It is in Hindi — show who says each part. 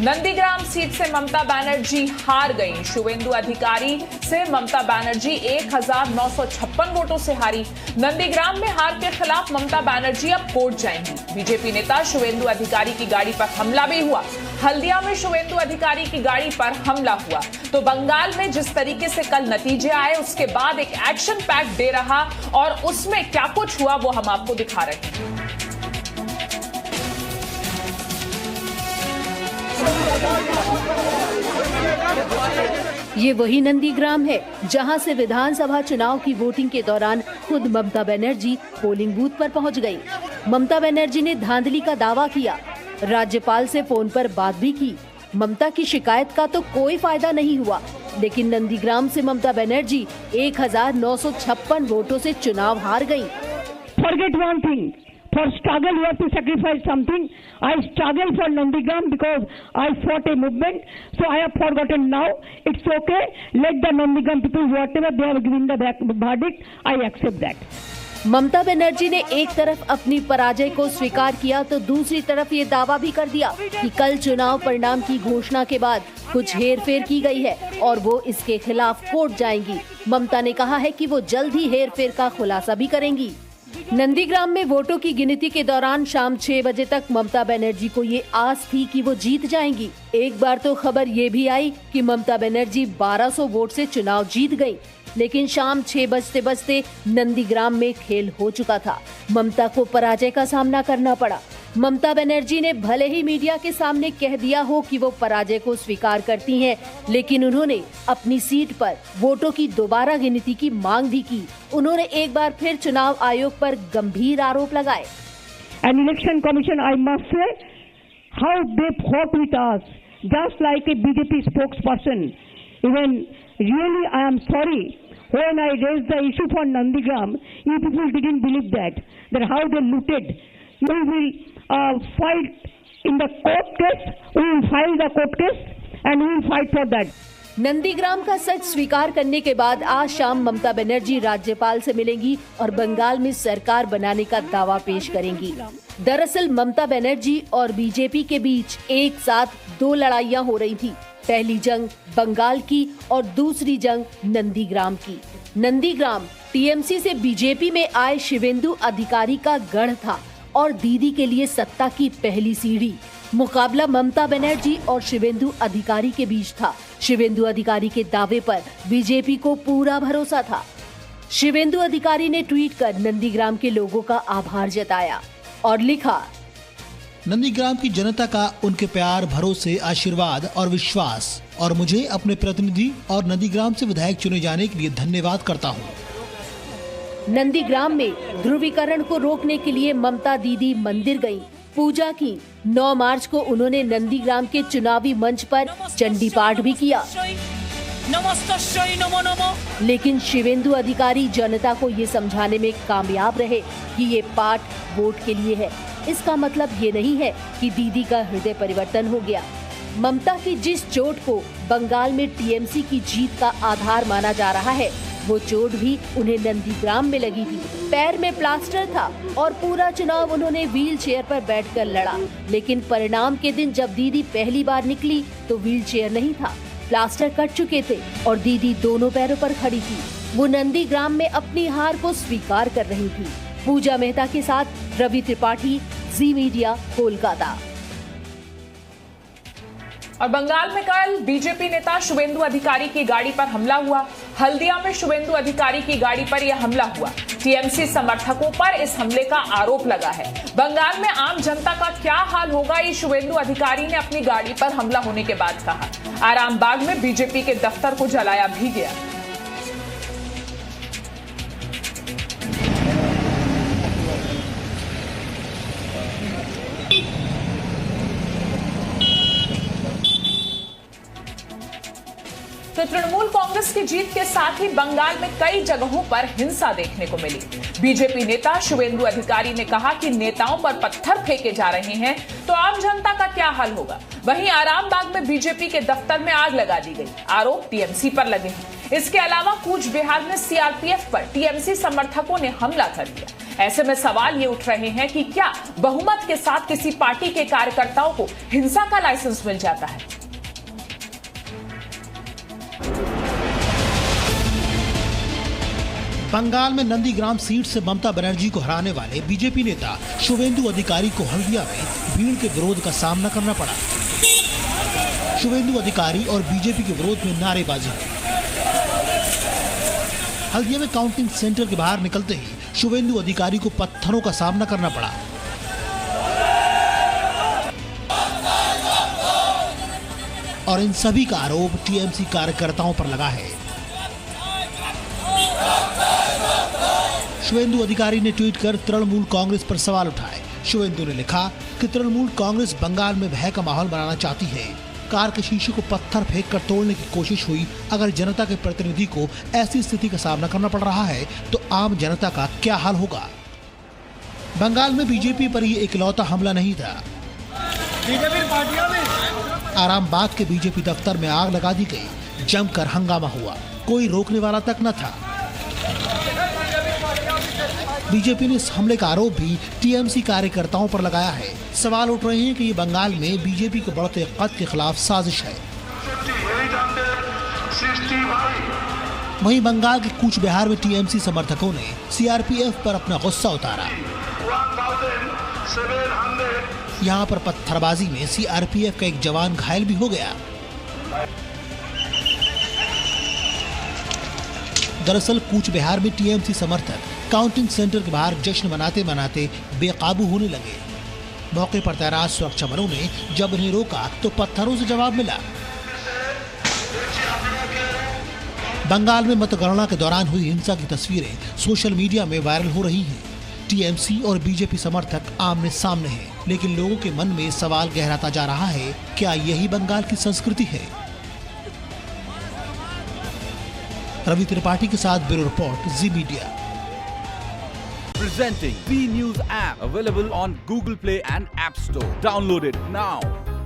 Speaker 1: नंदीग्राम सीट से ममता बनर्जी हार गई। शुवेंदु अधिकारी से ममता बनर्जी 1956 वोटों से हारी। नंदीग्राम में हार के खिलाफ ममता बनर्जी अब कोर्ट जाएंगी। बीजेपी नेता शुवेंदु अधिकारी की गाड़ी पर हमला भी हुआ। हल्दिया में शुवेंदु अधिकारी की गाड़ी पर हमला हुआ। तो बंगाल में जिस तरीके से कल नतीजे आए उसके बाद एक एक्शन पैक डे रहा और उसमें क्या कुछ हुआ वो हम आपको दिखा रहे हैं।
Speaker 2: ये वही नंदीग्राम है जहां से विधानसभा चुनाव की वोटिंग के दौरान खुद ममता बनर्जी पोलिंग बूथ पर पहुंच गई। ममता बनर्जी ने धांधली का दावा किया, राज्यपाल से फोन पर बात भी की। ममता की शिकायत का तो कोई फायदा नहीं हुआ, लेकिन नंदीग्राम से ममता बनर्जी 1956 वोटों से चुनाव हार गयी।
Speaker 3: Forget one thing. For struggle, you have to sacrifice something. I struggled for Nandigram because I fought a movement. So I have forgotten now. It's okay. Let the Nandigram people, whatever they have given the verdict, I accept that.
Speaker 2: Mamata Banerjee ने एक तरफ अपनी पराजय को स्वीकार किया तो दूसरी तरफ ये दावा भी कर दिया कि कल चुनाव परिणाम की घोषणा के बाद कुछ हेरफेर की गई है और वो इसके खिलाफ कोर्ट जाएंगी। ममता ने कहा है कि वो जल्द ही हेरफेर का खुलासा भी करेंगी। नंदीग्राम में वोटों की गिनती के दौरान शाम 6 बजे तक ममता बनर्जी को ये आस थी कि वो जीत जाएंगी। एक बार तो खबर ये भी आई कि ममता बनर्जी 1200 वोट से चुनाव जीत गई, लेकिन शाम 6 बजते बजते नंदीग्राम में खेल हो चुका था। ममता को पराजय का सामना करना पड़ा। ममता बनर्जी ने भले ही मीडिया के सामने कह दिया हो कि वो पराजय को स्वीकार करती हैं, लेकिन उन्होंने अपनी सीट पर वोटों की दोबारा गिनती की मांग भी की। उन्होंने एक बार फिर चुनाव आयोग पर गंभीर आरोप लगाए।
Speaker 3: An election commission, I must say, how they fought with us, just like a BJP spokesperson. Even really, I am sorry. When I raised the issue for Nandigram, you people didn't believe that how they looted. We will fight in the court case. We will file the court case and we will fight for that.
Speaker 2: Nandigram का सच स्वीकार करने के बाद आज शाम ममता बनर्जी राज्यपाल से मिलेंगी और बंगाल में सरकार बनाने का दावा पेश करेंगी। दरअसल ममता बनर्जी और बीजेपी के बीच एक साथ 2 लड़ाइयां हो रही थी। पहली जंग बंगाल की और दूसरी जंग नंदीग्राम की। नंदीग्राम टीएमसी से बीजेपी में आए शुवेंदु अधिकारी का गढ़ था और दीदी के लिए सत्ता की पहली सीढ़ी। मुकाबला ममता बनर्जी और शुवेंदु अधिकारी के बीच था। शुवेंदु अधिकारी के दावे पर बीजेपी को पूरा भरोसा था। शुवेंदु अधिकारी ने ट्वीट कर नंदीग्राम के लोगों का आभार जताया और लिखा,
Speaker 4: नंदीग्राम की जनता का उनके प्यार, भरोसे, आशीर्वाद और विश्वास और मुझे अपने प्रतिनिधि और नंदीग्राम से विधायक चुने जाने के लिए धन्यवाद करता हूँ।
Speaker 2: नंदीग्राम में ध्रुवीकरण को रोकने के लिए ममता दीदी मंदिर गयी, पूजा की। 9 मार्च को उन्होंने नंदीग्राम के चुनावी मंच पर चंडी पाठ भी किया। लेकिन शुवेंदु अधिकारी जनता को ये समझाने में कामयाब रहे कि ये पाठ वोट के लिए है। इसका मतलब ये नहीं है कि दीदी का हृदय परिवर्तन हो गया। ममता की जिस चोट को बंगाल में टीएमसी की जीत का आधार माना जा रहा है, वो चोट भी उन्हें नंदीग्राम में लगी थी। पैर में प्लास्टर था और पूरा चुनाव उन्होंने व्हील चेयर पर बैठकर लड़ा। लेकिन परिणाम के दिन जब दीदी पहली बार निकली तो व्हील चेयर नहीं था, प्लास्टर कट चुके थे और दीदी दोनों पैरों पर खड़ी थी। वो नंदीग्राम में अपनी हार को स्वीकार कर रही थी। पूजा मेहता के साथ रवि त्रिपाठी, जी मीडिया, कोलकाता।
Speaker 1: और बंगाल में कल बीजेपी नेता शुवेंदु अधिकारी की गाड़ी पर हमला हुआ। हल्दिया में शुवेंदु अधिकारी की गाड़ी पर यह हमला हुआ। टीएमसी समर्थकों पर इस हमले का आरोप लगा है। बंगाल में आम जनता का क्या हाल होगा, ये शुवेंदु अधिकारी ने अपनी गाड़ी पर हमला होने के बाद कहा। आरामबाग में बीजेपी के दफ्तर को जलाया भी गया। तो तृणमूल कांग्रेस की जीत के साथ ही बंगाल में कई जगहों पर हिंसा देखने को मिली। बीजेपी नेता शुवेंदु अधिकारी ने कहा कि नेताओं पर पत्थर फेंके जा रहे हैं, तो आम जनता का क्या हाल होगा। वहीं आरामबाग में बीजेपी के दफ्तर में आग लगा दी गई। आरोप टीएमसी पर लगे हैं। इसके अलावा कूच बिहार में सीआरपीएफ पर टीएमसी समर्थकों ने हमला कर दिया। ऐसे में सवाल ये उठ रहे हैं कि क्या बहुमत के साथ किसी पार्टी के कार्यकर्ताओं को हिंसा का लाइसेंस मिल जाता है?
Speaker 4: बंगाल में नंदीग्राम सीट से ममता बनर्जी को हराने वाले बीजेपी नेता शुवेंदु अधिकारी को हल्दिया में भीड़ के विरोध का सामना करना पड़ा। शुवेंदु अधिकारी और बीजेपी के विरोध में नारेबाजी हुई। हल्दिया में काउंटिंग सेंटर के बाहर निकलते ही शुवेंदु अधिकारी को पत्थरों का सामना करना पड़ा। और इन सभी का आरोप टीएमसी कार्यकर्ताओं पर लगा है। शुवेंदु अधिकारी ने ट्वीट कर तृणमूल कांग्रेस पर सवाल उठाए। शुवेंदु ने लिखा कि तृणमूल कांग्रेस बंगाल में भय का माहौल बनाना चाहती है। कार के शीशे को पत्थर फेंक कर तोड़ने की कोशिश हुई। अगर जनता के प्रतिनिधि को ऐसी स्थिति का सामना करना पड़ रहा है तो आम जनता का क्या हाल होगा? बंगाल में बीजेपी पर ये इकलौता हमला नहीं था। आरामबाग के बीजेपी दफ्तर में आग लगा दी गई। जमकर हंगामा हुआ, कोई रोकने वाला तक न था। बीजेपी ने इस हमले का आरोप भी टीएमसी कार्यकर्ताओं पर लगाया है। सवाल उठ रहे हैं कि ये बंगाल में बीजेपी के बढ़ते कद के खिलाफ साजिश है। वहीं बंगाल के कूच बिहार में टीएमसी समर्थकों ने सीआरपीएफ पर अपना गुस्सा उतारा। यहां पर पत्थरबाजी में सीआरपीएफ का एक जवान घायल भी हो गया। दरअसल कूच बिहार में टीएमसी समर्थक काउंटिंग सेंटर के बाहर जश्न मनाते मनाते बेकाबू होने लगे। मौके पर तैनात सुरक्षा बलों ने जब उन्हें रोका तो पत्थरों से जवाब मिला। बंगाल में मतगणना के दौरान हुई हिंसा की तस्वीरें सोशल मीडिया में वायरल हो रही हैं। टीएमसी और बीजेपी समर्थक आमने सामने हैं, लेकिन लोगों के मन में सवाल गहराता जा रहा है, क्या यही बंगाल की संस्कृति है? रवि त्रिपाठी के साथ bureau report, ji media.
Speaker 5: Presenting B News app, available on Google Play and App Store. Download it now.